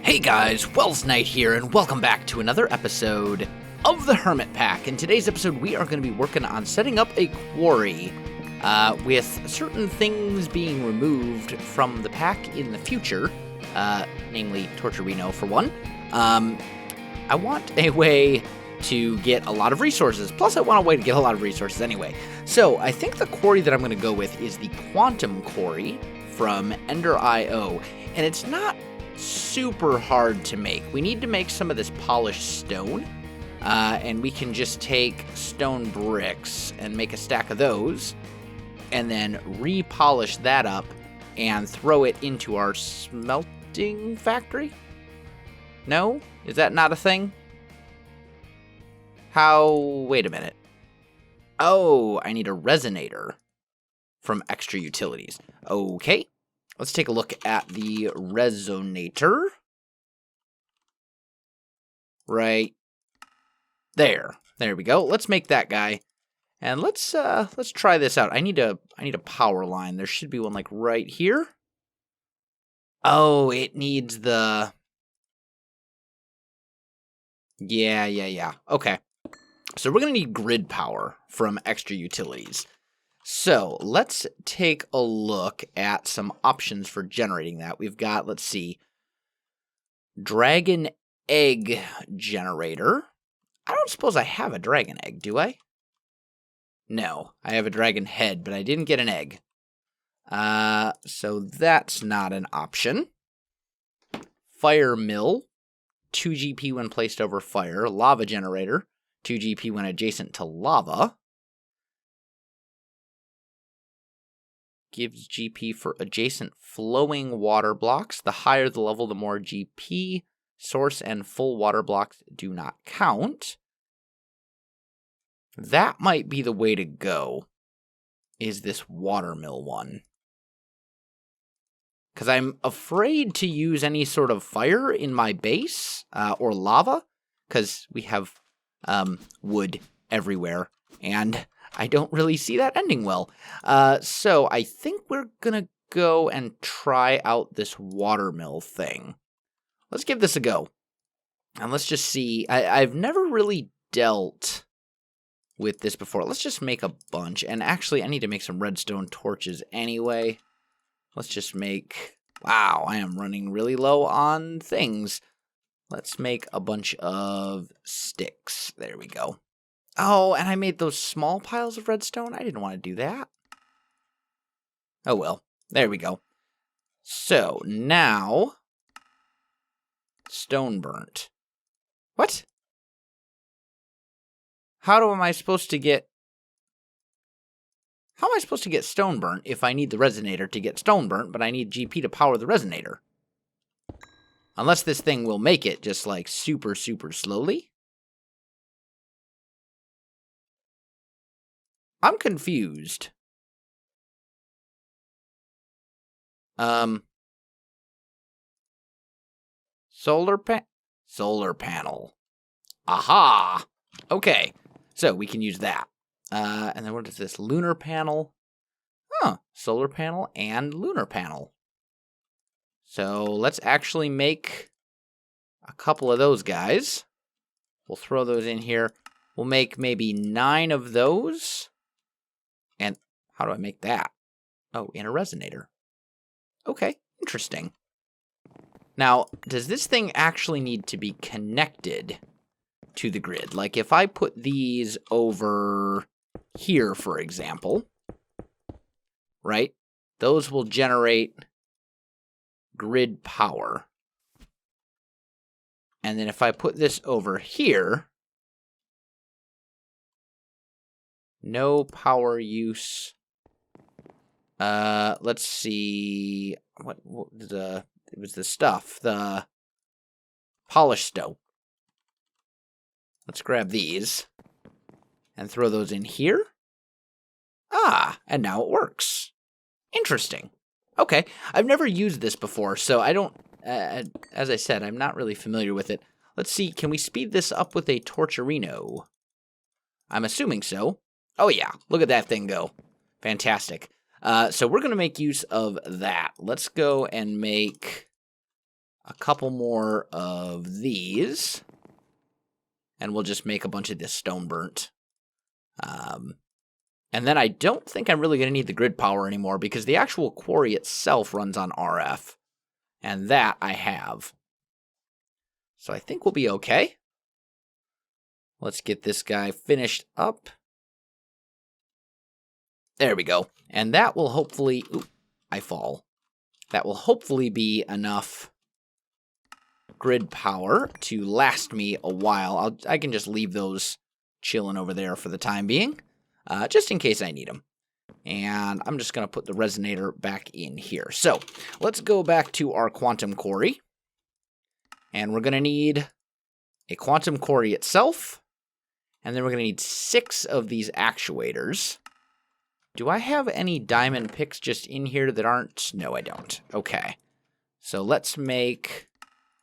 Hey guys, Welsknight here, and welcome back to another episode of the Hermitpack. In today's episode, we are going to be working on setting up a quarry, with certain things being removed from the pack in the future, namely Torturino for one. I want a way to get a lot of resources, plus I want a way to get a lot of resources anyway. So I think the quarry that I'm going to go with is the Quantum Quarry from Ender.io, and it's not super hard to make. We need to make some of this polished stone, and we can just take stone bricks and make a stack of those, and then repolish that up and throw it into our smelting factory? No? Is that not a thing? Wait a minute. Oh, I need a resonator from extra utilities. Okay. Let's take a look at the resonator. Right there. There we go. Let's make that guy. And let's try this out. I need a power line. There should be one like right here. Oh, it needs the... Yeah. Okay. So we're going to need grid power from extra utilities. So let's take a look at some options for generating that. We've got, let's see, dragon egg generator. I don't suppose I have a dragon egg, do I? No, I have a dragon head, but I didn't get an egg. So that's not an option. Fire mill, 2 GP when placed over fire. Lava generator, 2 GP when adjacent to lava. Gives GP for adjacent flowing water blocks. The higher the level, the more GP. Source and full water blocks do not count. That might be the way to go, is this watermill one. Because I'm afraid to use any sort of fire in my base, or lava, because we have wood everywhere, and I don't really see that ending well. So I think we're going to go and try out this watermill thing. Let's give this a go. And let's just see. I've never really dealt with this before. Let's just make a bunch. And actually, I need to make some redstone torches anyway. Let's just make... Wow, I am running really low on things. Let's make a bunch of sticks. There we go. Oh, and I made those small piles of redstone? I didn't want to do that. Oh well, there we go. So, now... Stone burnt. What? How am I supposed to get stone burnt if I need the resonator to get stone burnt, but I need GP to power the resonator? Unless this thing will make it just like super slowly. I'm confused. Solar panel. Aha! Okay, so we can use that. And then what is this? Lunar panel. Huh, solar panel and lunar panel. So let's actually make a couple of those guys. We'll throw those in here. We'll make maybe 9 of those. And how do I make that? Oh, in a resonator. Okay, interesting. Now, does this thing actually need to be connected to the grid? Like, if I put these over here, for example, right? Those will generate grid power. And then if I put this over here, no power use. Let's see. What it was the stuff, the polished stone. Let's grab these and throw those in here. Ah, and now it works. Interesting. Okay, I've never used this before, so I don't, as I said, I'm not really familiar with it. Let's see, can we speed this up with a Torturino? I'm assuming so. Oh yeah, look at that thing go. Fantastic. So we're going to make use of that. Let's go and make a couple more of these. And we'll just make a bunch of this stone burnt. And then I don't think I'm really going to need the grid power anymore because the actual quarry itself runs on RF. And that I have. So I think we'll be okay. Let's get this guy finished up. There we go. And that will hopefully... Ooh, I fall. That will hopefully be enough grid power to last me a while. I can just leave those chilling over there for the time being. Just in case I need them. And I'm just going to put the resonator back in here. So, let's go back to our quantum quarry. And we're going to need a quantum quarry itself. And then we're going to need 6 of these actuators. Do I have any diamond picks just in here that aren't? No, I don't. Okay. So let's make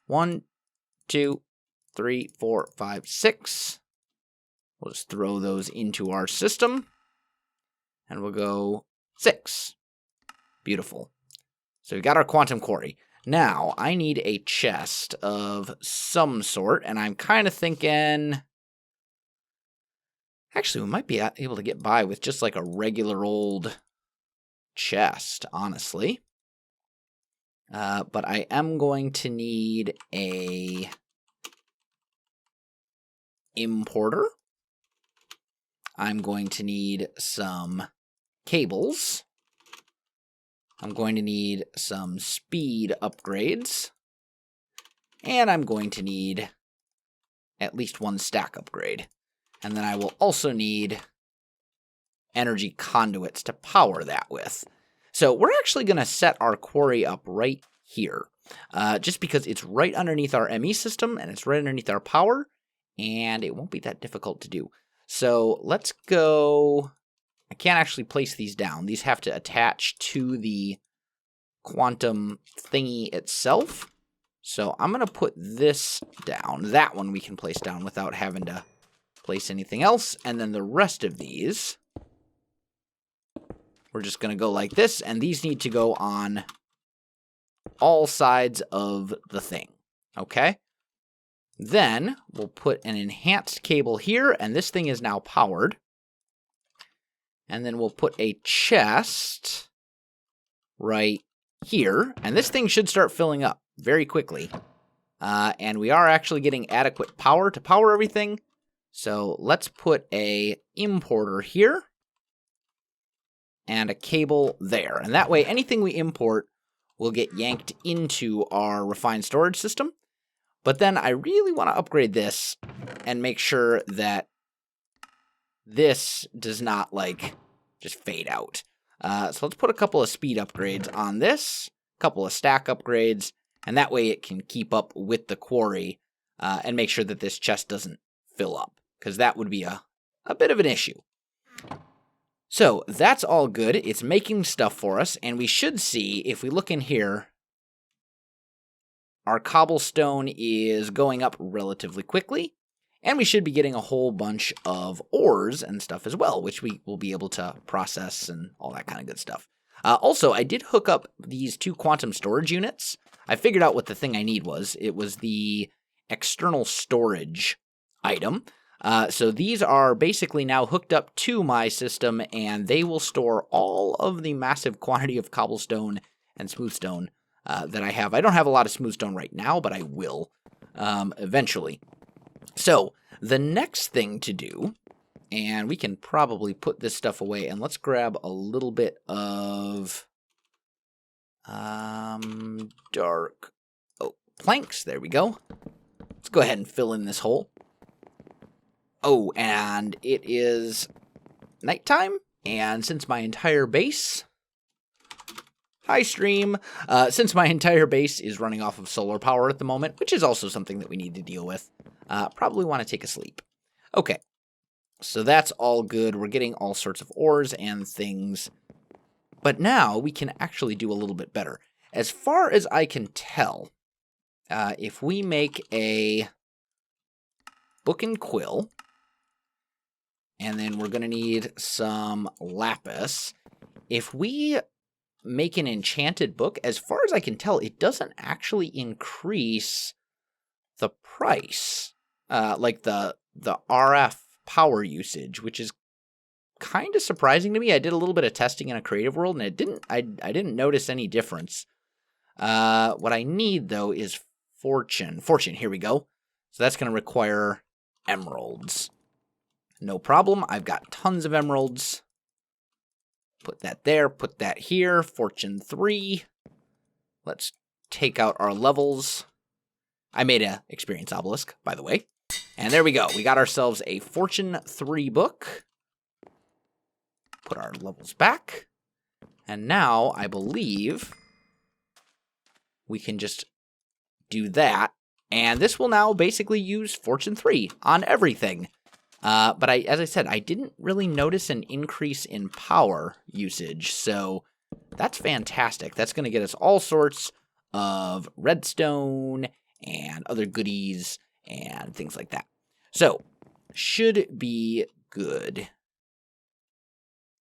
1, 2, 3, 4, 5, 6. We'll just throw those into our system. And we'll go 6. Beautiful. So we got our quantum quarry. Now, I need a chest of some sort, and I'm kind of thinking... Actually, we might be able to get by with just like a regular old chest, honestly. But I am going to need a importer. I'm going to need some cables. I'm going to need some speed upgrades. And I'm going to need at least 1 stack upgrade. And then I will also need energy conduits to power that with. So we're actually going to set our quarry up right here. Just because it's right underneath our ME system, and it's right underneath our power, and it won't be that difficult to do. So let's go... I can't actually place these down. These have to attach to the quantum thingy itself. So I'm going to put this down. That one we can place down without having to place anything else. And then the rest of these, we're just going to go like this. And these need to go on all sides of the thing. Okay? Then we'll put an enhanced cable here. And this thing is now powered. And then we'll put a chest right here. And this thing should start filling up very quickly. And we are actually getting adequate power to power everything. So let's put a importer here. And a cable there. And that way, anything we import will get yanked into our refined storage system. But then I really want to upgrade this and make sure that this does not, like, just fade out. So let's put a couple of speed upgrades on this, a couple of stack upgrades, and that way it can keep up with the quarry and make sure that this chest doesn't fill up, because that would be a bit of an issue. So that's all good. It's making stuff for us, and we should see, if we look in here, our cobblestone is going up relatively quickly. And we should be getting a whole bunch of ores and stuff as well, which we will be able to process and all that kind of good stuff. Also, I did hook up these 2 quantum storage units. I figured out what the thing I need was. It was the external storage item. So these are basically now hooked up to my system, and they will store all of the massive quantity of cobblestone and smoothstone that I have. I don't have a lot of smoothstone right now, but I will eventually. So, the next thing to do, and we can probably put this stuff away, and let's grab a little bit of dark planks. There we go. Let's go ahead and fill in this hole. Oh, and it is nighttime, and since my entire base... Hi, stream. Since my entire base is running off of solar power at the moment, which is also something that we need to deal with, probably want to take a sleep. Okay, so that's all good. We're getting all sorts of ores and things. But now we can actually do a little bit better. As far as I can tell, if we make a book and quill, and then we're going to need some lapis. if we make an enchanted book, as far as I can tell, it doesn't actually increase the price, like the RF power usage, which is kind of surprising to me. I did a little bit of testing in a creative world, and I didn't notice any difference. What I need, though, is fortune. Fortune, here we go. So that's going to require emeralds. No problem. I've got tons of emeralds. Put that there. Put that here. Fortune 3. Let's take out our levels. I made a experience obelisk, by the way. And there we go. We got ourselves a Fortune 3 book. Put our levels back. And now, I believe, we can just do that. And this will now basically use Fortune 3 on everything. But as I said, I didn't really notice an increase in power usage. So that's fantastic. That's going to get us all sorts of redstone and other goodies and things like that. So, should be good.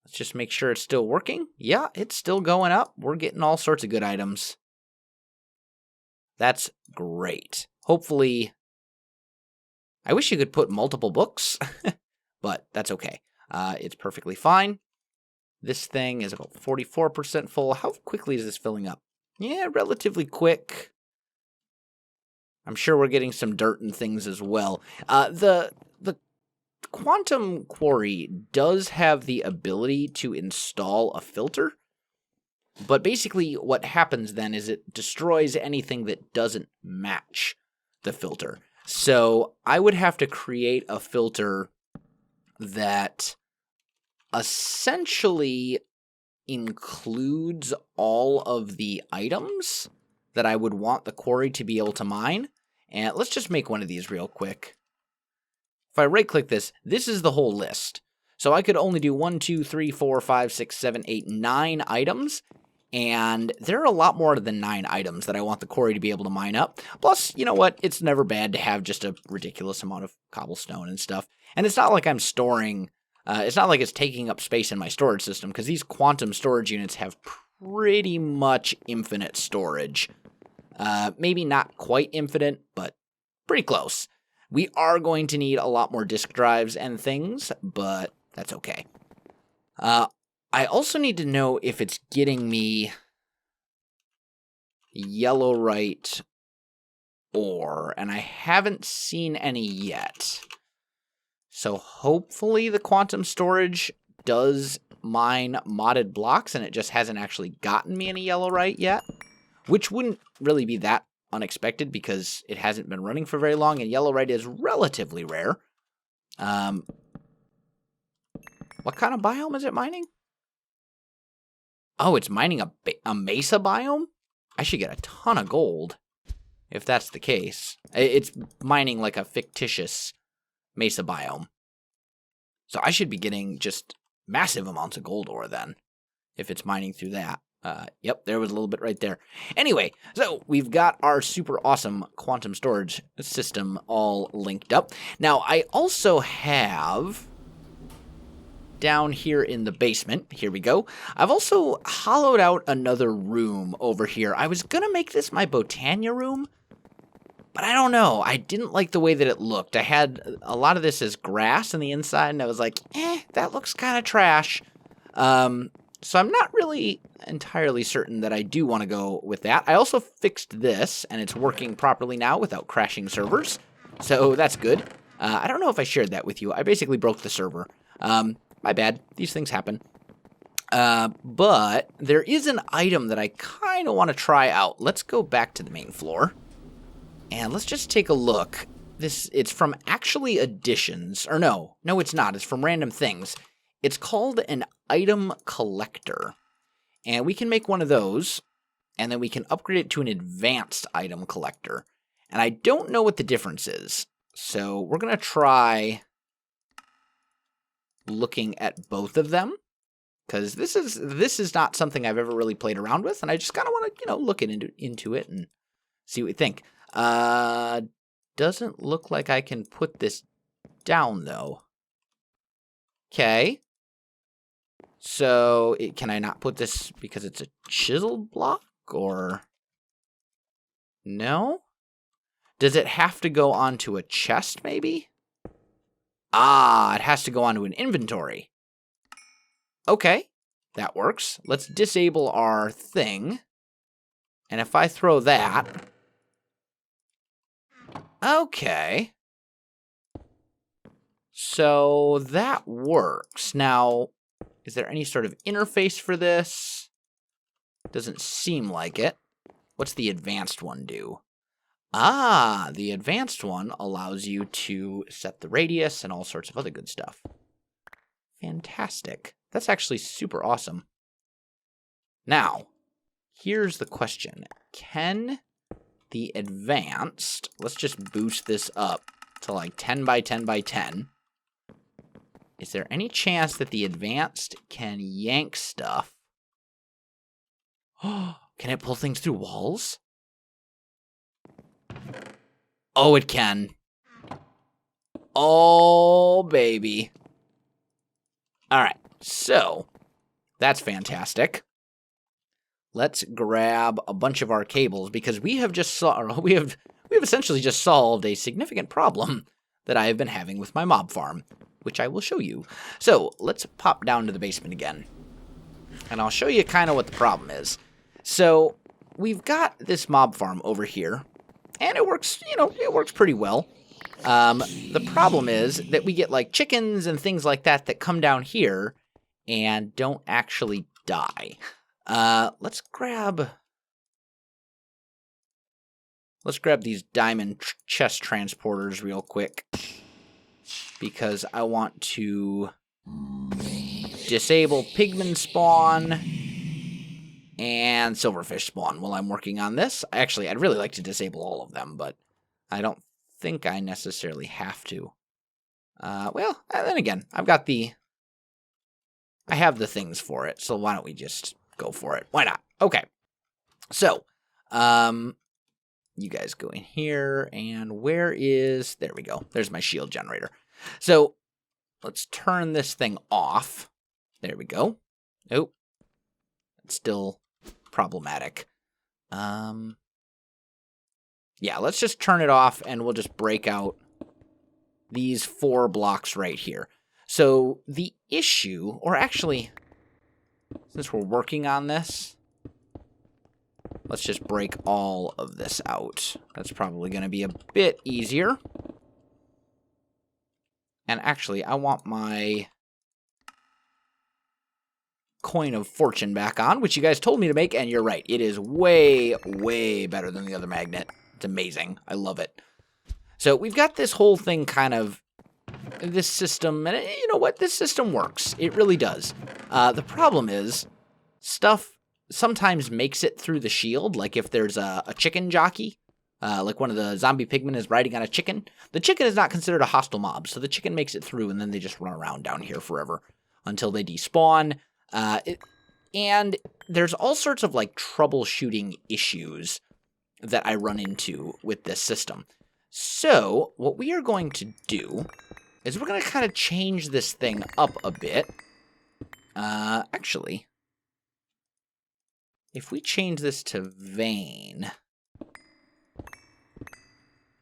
Let's just make sure it's still working. Yeah, it's still going up. We're getting all sorts of good items. That's great. Hopefully, I wish you could put multiple books, but that's okay. It's perfectly fine. This thing is about 44% full. How quickly is this filling up? Yeah, relatively quick. I'm sure we're getting some dirt and things as well. The Quantum Quarry does have the ability to install a filter, but basically what happens then is it destroys anything that doesn't match the filter. So I would have to create a filter that essentially includes all of the items that I would want the quarry to be able to mine. And let's just make one of these real quick. If I right-click this, this is the whole list. So I could only do 1, 2, 3, 4, 5, 6, 7, 8, 9 items. And there are a lot more than 9 items that I want the quarry to be able to mine up. Plus, you know what? It's never bad to have just a ridiculous amount of cobblestone and stuff. And it's not like I'm storing... it's not like it's taking up space in my storage system, because these quantum storage units have pretty much infinite storage. Maybe not quite infinite, but pretty close. We are going to need a lot more disk drives and things, but that's okay. I also need to know if it's getting me yellowite ore, and I haven't seen any yet. So hopefully the quantum storage does mine modded blocks, and it just hasn't actually gotten me any yellowite yet, which wouldn't really be that unexpected because it hasn't been running for very long, and yellowite is relatively rare. What kind of biome is it mining? Oh, it's mining a mesa biome? I should get a ton of gold if that's the case. It's mining like a fictitious mesa biome. So I should be getting just massive amounts of gold ore then, if it's mining through that. Yep, there was a little bit right there. Anyway, so we've got our super awesome quantum storage system all linked up. Now, I also have... down here in the basement, here we go, I've also hollowed out another room over here. I was gonna make this my Botania room, but I don't know. I didn't like the way that it looked. I had a lot of this as grass on the inside, and I was like, that looks kind of trash. So I'm not really entirely certain that I do want to go with that. I also fixed this, and it's working properly now without crashing servers, so that's good. I don't know if I shared that with you. I basically broke the server. My bad. These things happen. But there is an item that I kind of want to try out. Let's go back to the main floor. And let's just take a look. It's from actually additions. Or no, it's not. It's from random things. It's called an item collector. And we can make one of those. And then we can upgrade it to an advanced item collector. And I don't know what the difference is. So we're going to try... looking at both of them, because this is not something I've ever really played around with, and I just kind of want to look into it and see what we think. Doesn't look like I can put this down though. Okay, So, can I not put this because it's a chiseled block, or... No? Does it have to go onto a chest, maybe? Ah, it has to go onto an inventory. Okay, that works. Let's disable our thing. And if I throw that... Okay. So that works. Now, is there any sort of interface for this? Doesn't seem like it. What's the advanced one do? Ah, the advanced one allows you to set the radius and all sorts of other good stuff. Fantastic. That's actually super awesome. Now, here's the question. Can the advanced, let's just boost this up to like 10 by 10 by 10. Is there any chance that the advanced can yank stuff? Oh, can it pull things through walls? Oh, it can. Oh, baby. All right, so that's fantastic. Let's grab a bunch of our cables because we have essentially just solved a significant problem that I have been having with my mob farm, which I will show you. So let's pop down to the basement again, and I'll show you kind of what the problem is. So we've got this mob farm over here, and it works, it works pretty well. The problem is that we get like chickens and things like that that come down here and don't actually die. Let's grab these diamond chest transporters real quick because I want to disable pigman spawn and silverfish spawn while I'm working on this. Actually, I'd really like to disable all of them, but I don't think I necessarily have to. Well, then again, I have the things for it, so why don't we just go for it? Why not? Okay. So, you guys go in here, and there we go. There's my shield generator. So, let's turn this thing off. There we go. Oh, it's still problematic. Yeah, let's just turn it off, and we'll just break out these 4 blocks right here. So, the issue, or actually, since we're working on this, let's just break all of this out. That's probably going to be a bit easier. And actually, I want my coin of fortune back on, which you guys told me to make, and you're right. It is way, way better than the other magnet. It's amazing. I love it. So we've got this whole thing kind of, this system, and you know what? This system works. It really does. The problem is, stuff sometimes makes it through the shield, like if there's a chicken jockey, like one of the zombie pigmen is riding on a chicken. The chicken is not considered a hostile mob, so the chicken makes it through, and then they just run around down here forever until they despawn. And there's all sorts of like troubleshooting issues that I run into with this system. So what we are going to do is we're going to kind of change this thing up a bit. Actually, if we change this to vein,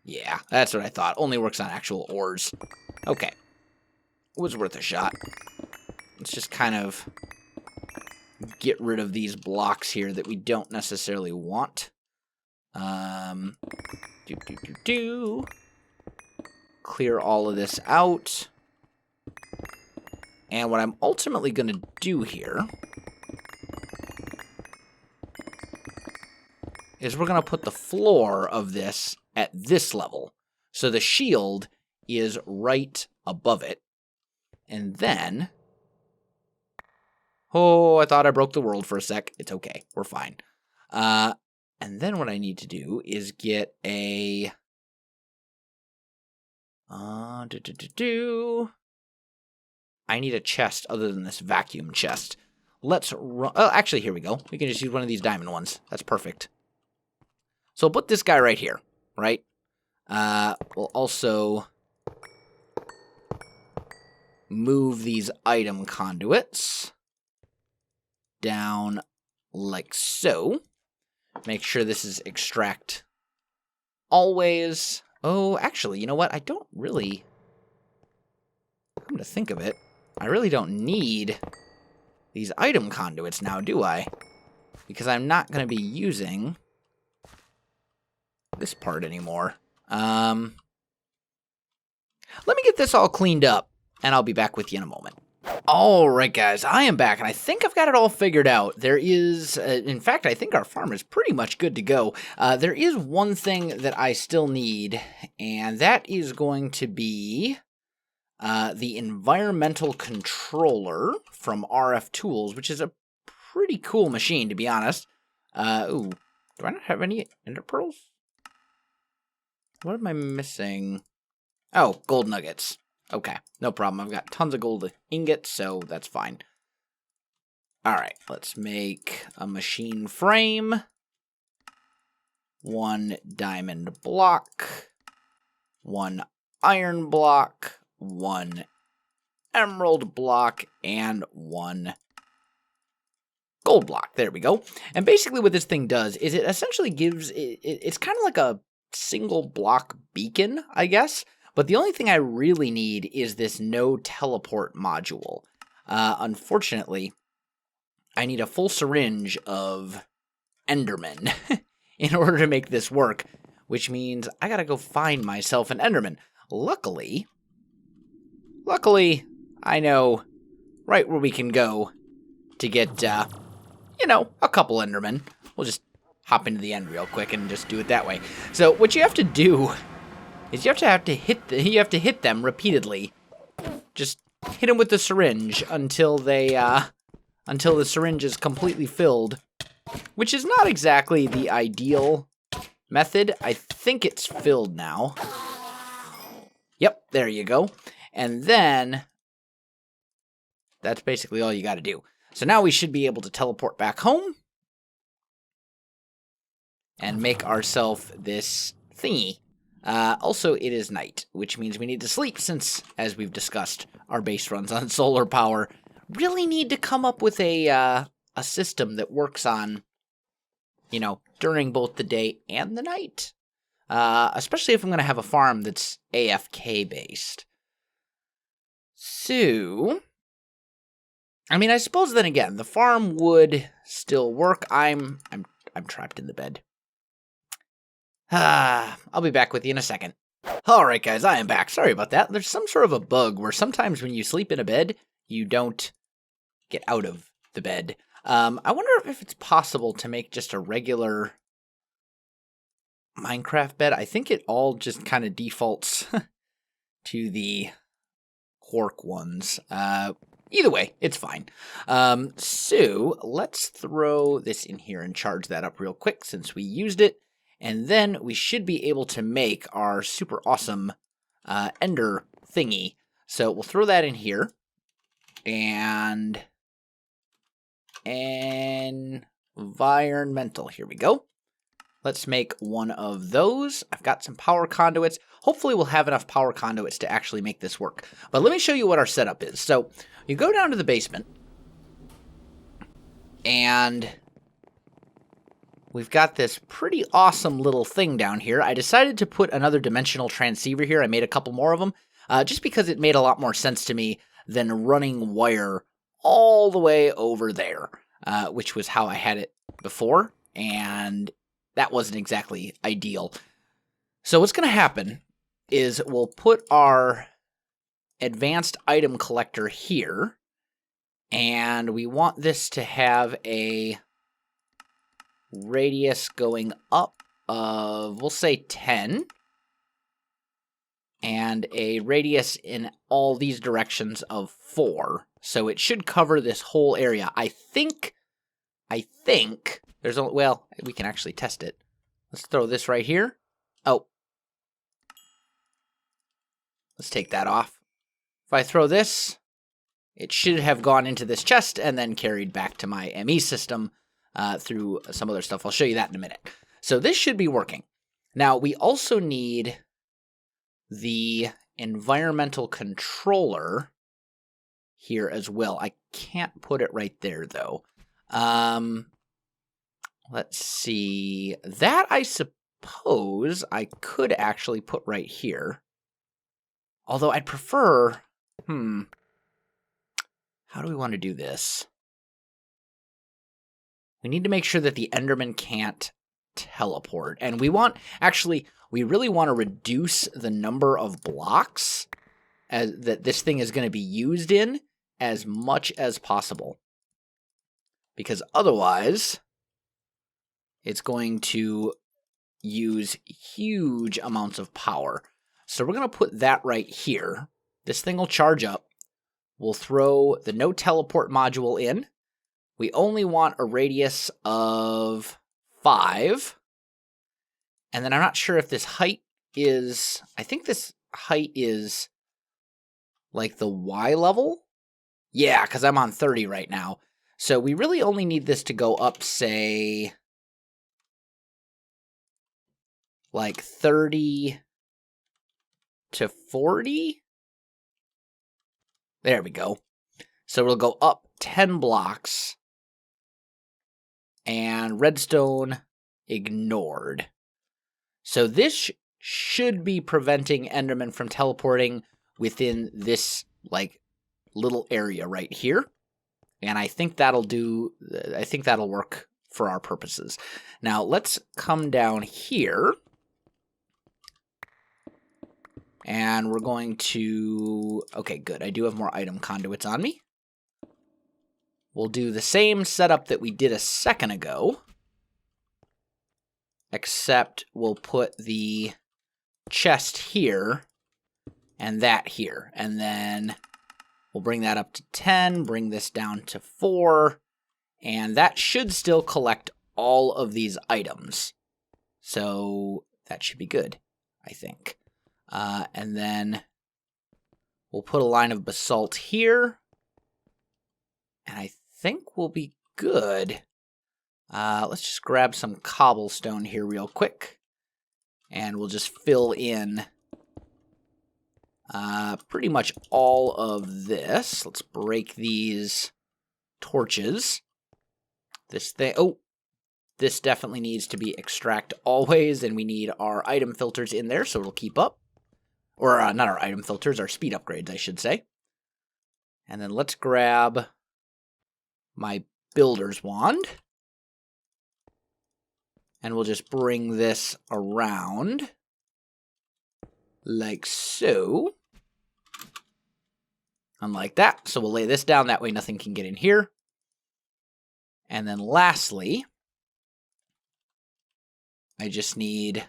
yeah, that's what I thought. Only works on actual ores. Okay, it was worth a shot. Let's just kind of get rid of these blocks here that we don't necessarily want. Clear all of this out. And what I'm ultimately going to do here is we're going to put the floor of this at this level. So the shield is right above it. And then... Oh, I thought I broke the world for a sec. It's okay. We're fine. And then what I need to do is get a... I need a chest other than this vacuum chest. Let's run... Oh, actually, here we go. We can just use one of these diamond ones. That's perfect. So I'll put this guy right here, right? We'll also move these item conduits. down like so. Make sure this is extract always. Oh, actually, you know what? I don't really... Come to think of it, I really don't need these item conduits now, do I? Because I'm not going to be using this part anymore. Let me get this all cleaned up, and I'll be back with you in a moment. Alright guys, I am back, and I think I've got it all figured out. There is, in fact, I think our farm is pretty much good to go. There is one thing that I still need, and that is going to be the environmental controller from RF Tools, which is a pretty cool machine, to be honest. Ooh, do I not have any ender pearls? What am I missing? Oh, gold nuggets. Okay, no problem. I've got tons of gold ingots, so that's fine. Alright, let's make a machine frame. 1 diamond block. 1 iron block. 1 emerald block. And 1 gold block. There we go. And basically what this thing does is it essentially gives... It's kind of like a single block beacon, I guess. But the only thing I really need is this no teleport module. Unfortunately, I need a full syringe of Enderman in order to make this work, which means I gotta go find myself an Enderman. Luckily, I know right where we can go to get, you know, a couple Endermen. We'll just hop into the end real quick and just do it that way. So what you have to do is you have to hit them repeatedly. Just hit them with the syringe until the syringe is completely filled, which is not exactly the ideal method. I think it's filled now. Yep, there you go. And then that's basically all you got to do. So now we should be able to teleport back home and make ourselves this thingy. Also, it is night, which means we need to sleep since, as we've discussed, our base runs on solar power. Really need to come up with a system that works on, you know, during both the day and the night. Especially if I'm going to have a farm that's AFK-based. So, I mean, I suppose then again, the farm would still work. I'm trapped in the bed. I'll be back with you in a second. Alright guys, I am back. Sorry about that. There's some sort of a bug where sometimes when you sleep in a bed, you don't get out of the bed. I wonder if it's possible to make just a regular Minecraft bed. I think it all just kind of defaults to the Quark ones. Either way, it's fine. So, let's throw this in here and charge that up real quick since we used it. And then we should be able to make our super awesome ender thingy. So we'll throw that in here. And environmental. Here we go. Let's make one of those. I've got some power conduits. Hopefully we'll have enough power conduits to actually make this work. But let me show you what our setup is. So you go down to the basement. And we've got this pretty awesome little thing down here. I decided to put another dimensional transceiver here. I made a couple more of them, just because it made a lot more sense to me than running wire all the way over there, which was how I had it before, and that wasn't exactly ideal. So what's going to happen is we'll put our advanced item collector here, and we want this to have a radius going up of, we'll say 10, and a radius in all these directions of 4. So it should cover this whole area. I think there's only, well, we can actually test it. Let's throw this right here. Oh. Let's take that off. If I throw this, it should have gone into this chest and then carried back to my ME system through some other stuff. I'll show you that in a minute. So this should be working. Now, we also need the environmental controller here as well. I can't put it right there, though. Let's see. That, I suppose, I could actually put right here. Although I'd prefer... How do we want to do this? We need to make sure that the Enderman can't teleport. And we really want to reduce the number of blocks that this thing is going to be used in as much as possible. Because otherwise, it's going to use huge amounts of power. So we're going to put that right here. This thing will charge up. We'll throw the no teleport module in. We only want a radius of 5. And then I'm not sure if this height is... I think this height is like the Y level. Yeah, because I'm on 30 right now. So we really only need this to go up, say, like 30 to 40. There we go. So it'll go up 10 blocks. And redstone ignored. So this should be preventing Enderman from teleporting within this, like, little area right here. And I think that'll work for our purposes. Now, let's come down here. And we're going to... Okay, good. I do have more item conduits on me. We'll do the same setup that we did a second ago. Except we'll put the chest here and that here. And then we'll bring that up to 10, bring this down to 4. And that should still collect all of these items. So that should be good, I think. And then we'll put a line of basalt here. And I think we'll be good. Let's just grab some cobblestone here real quick. And we'll just fill in pretty much all of this. Let's break these torches. This definitely needs to be extract always, and we need our item filters in there so it'll keep up. Or not our item filters, our speed upgrades, I should say. And then let's grab my builder's wand. And we'll just bring this around like so. Unlike that. So we'll lay this down, that way nothing can get in here. And then lastly, I just need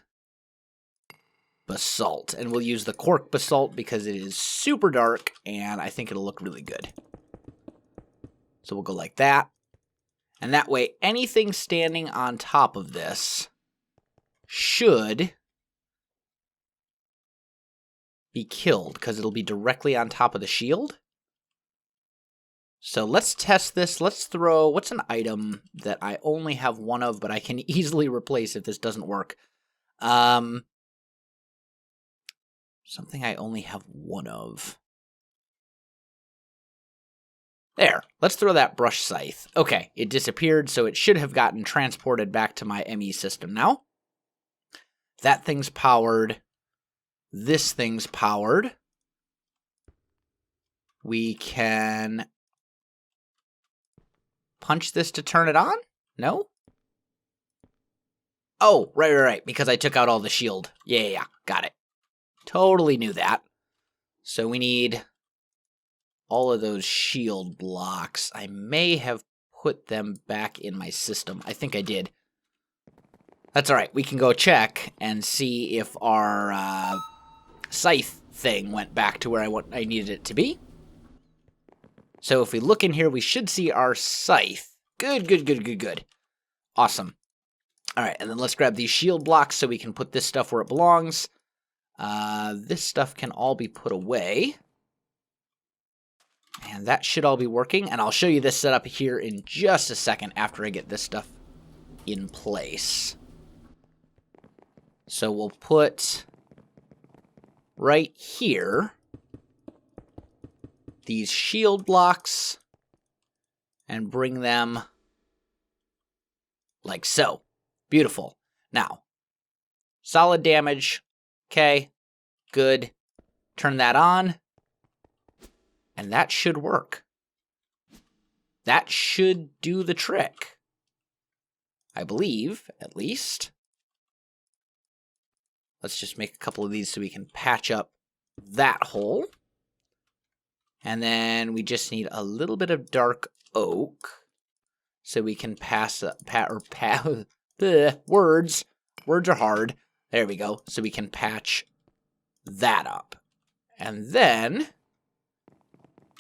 basalt. And we'll use the cork basalt because it is super dark and I think it'll look really good. So we'll go like that. And that way, anything standing on top of this should be killed because it'll be directly on top of the shield. So let's test this. Let's throw, what's an item that I only have one of, but I can easily replace if this doesn't work? Something I only have one of. There, let's throw that brush scythe. Okay, it disappeared, so it should have gotten transported back to my ME system now. That thing's powered. This thing's powered. We can punch this to turn it on? No? Oh, right, because I took out all the shield. Yeah, got it. Totally knew that. So we need all of those shield blocks. I may have put them back in my system. I think I did. That's all right. We can go check and see if our scythe thing went back to where I needed it to be. So if we look in here, we should see our scythe. Good. Awesome. All right, and then let's grab these shield blocks so we can put this stuff where it belongs. This stuff can all be put away. And that should all be working. And I'll show you this setup here in just a second after I get this stuff in place. So we'll put right here these shield blocks and bring them Like so. Beautiful. Now, solid damage. Okay, good. Turn that on. And that should work. That should do the trick. I believe, at least. Let's just make a couple of these so we can patch up that hole. And then we just need a little bit of dark oak so we can words. Words are hard. There we go. So we can patch that up. And then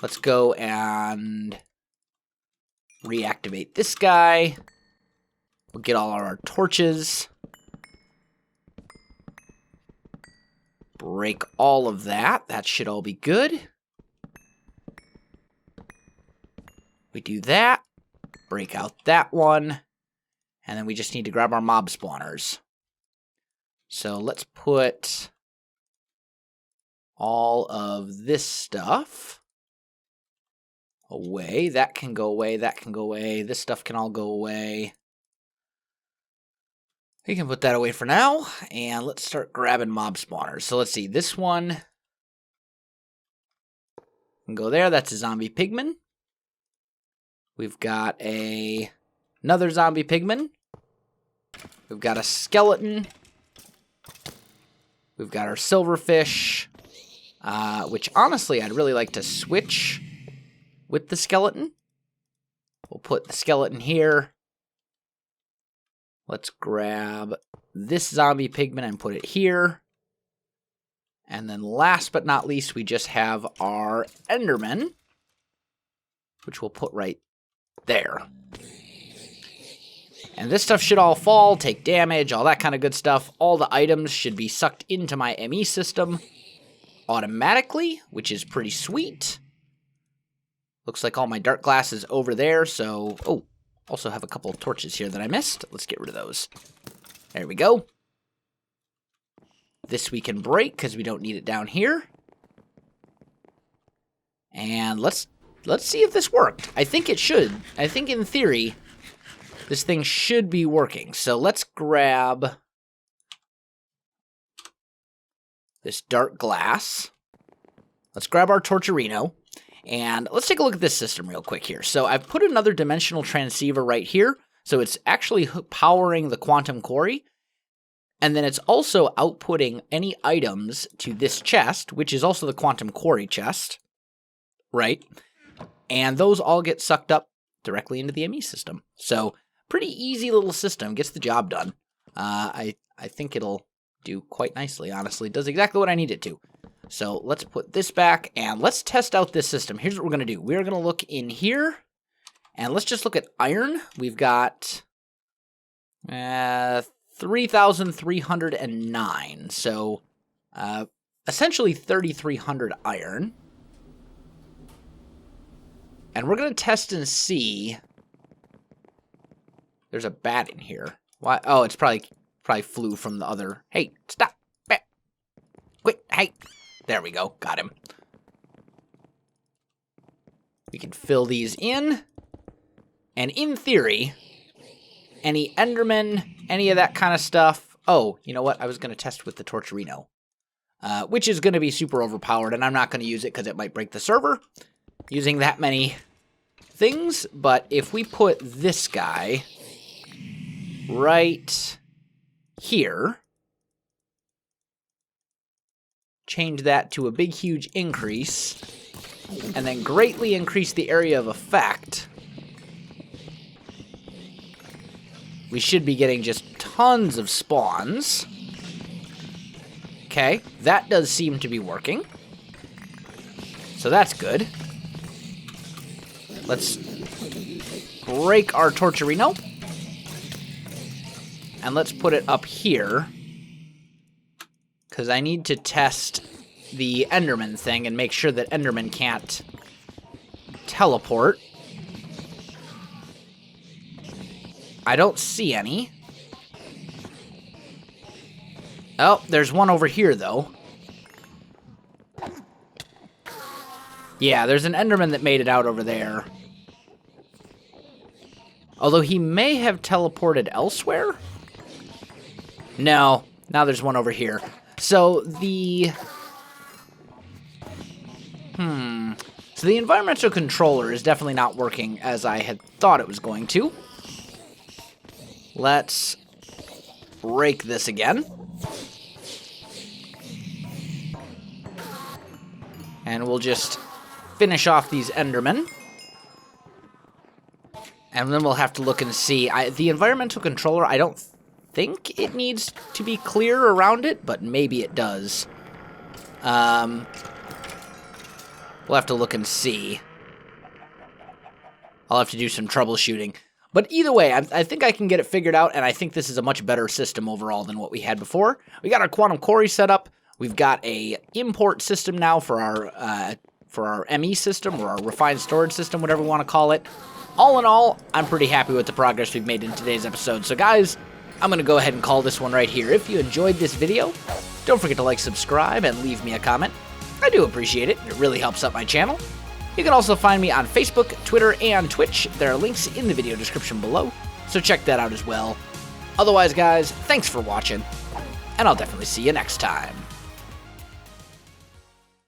let's go and reactivate this guy. We'll get all our torches. Break all of that. That should all be good. We do that. Break out that one. And then we just need to grab our mob spawners. So let's put all of this stuff away. That can go away. That can go away. This stuff can all go away. We can put that away for now. And let's start grabbing mob spawners. So let's see. This one can go there. That's a zombie pigman. We've got another zombie pigman. We've got a skeleton. We've got our silverfish, which honestly I'd really like to switch with the skeleton. We'll put the skeleton here. Let's grab this zombie pigman and put it here. And then last but not least, we just have our enderman, which we'll put right there. And this stuff should all fall, take damage, all that kind of good stuff. All the items should be sucked into my ME system automatically, which is pretty sweet. Looks like all my dark glass is over there, so... Oh, also have a couple of torches here that I missed. Let's get rid of those. There we go. This we can break, because we don't need it down here. And let's see if this worked. I think it should. I think in theory, this thing should be working. So let's grab this dark glass. Let's grab our Torturino. And let's take a look at this system real quick here. So I've put another dimensional transceiver right here. So it's actually powering the quantum quarry. And then it's also outputting any items to this chest, which is also the quantum quarry chest. Right? And those all get sucked up directly into the ME system. So pretty easy little system. Gets the job done. I think it'll do quite nicely, honestly. It does exactly what I need it to. So let's put this back, and let's test out this system. Here's what we're going to do. We're going to look in here, and let's just look at iron. We've got 3,309. So essentially 3,300 iron. And we're going to test and see. There's a bat in here. Why? Oh, it's probably flew from the other. Hey, stop. Bat. Quit. Hey. There we go. Got him. We can fill these in. And in theory, any Enderman, any of that kind of stuff. Oh, you know what? I was going to test with the Torturino. Which is going to be super overpowered, and I'm not going to use it because it might break the server. Using that many things. But if we put this guy right here, change that to a big, huge increase, and then greatly increase the area of effect, we should be getting just tons of spawns. Okay, that does seem to be working. So that's good. Let's break our Torturino. And let's put it up here. Because I need to test the Enderman thing and make sure that Enderman can't teleport. I don't see any. Oh, there's one over here, though. Yeah, there's an Enderman that made it out over there. Although he may have teleported elsewhere? No. Now there's one over here. So the... So the environmental controller is definitely not working as I had thought it was going to. Let's break this again. And we'll just finish off these Endermen. And then we'll have to look and see. The environmental controller, I don't think it needs to be clear around it, but maybe it does. We'll have to look and see. I'll have to do some troubleshooting. But either way, I think I can get it figured out, and I think this is a much better system overall than what we had before. We got our quantum quarry set up. We've got a import system now for our ME system, or our refined storage system, whatever we want to call it. All in all, I'm pretty happy with the progress we've made in today's episode. So guys, I'm going to go ahead and call this one right here. If you enjoyed this video, don't forget to like, subscribe, and leave me a comment. I do appreciate it. It really helps out my channel. You can also find me on Facebook, Twitter, and Twitch. There are links in the video description below, so check that out as well. Otherwise, guys, thanks for watching, and I'll definitely see you next time.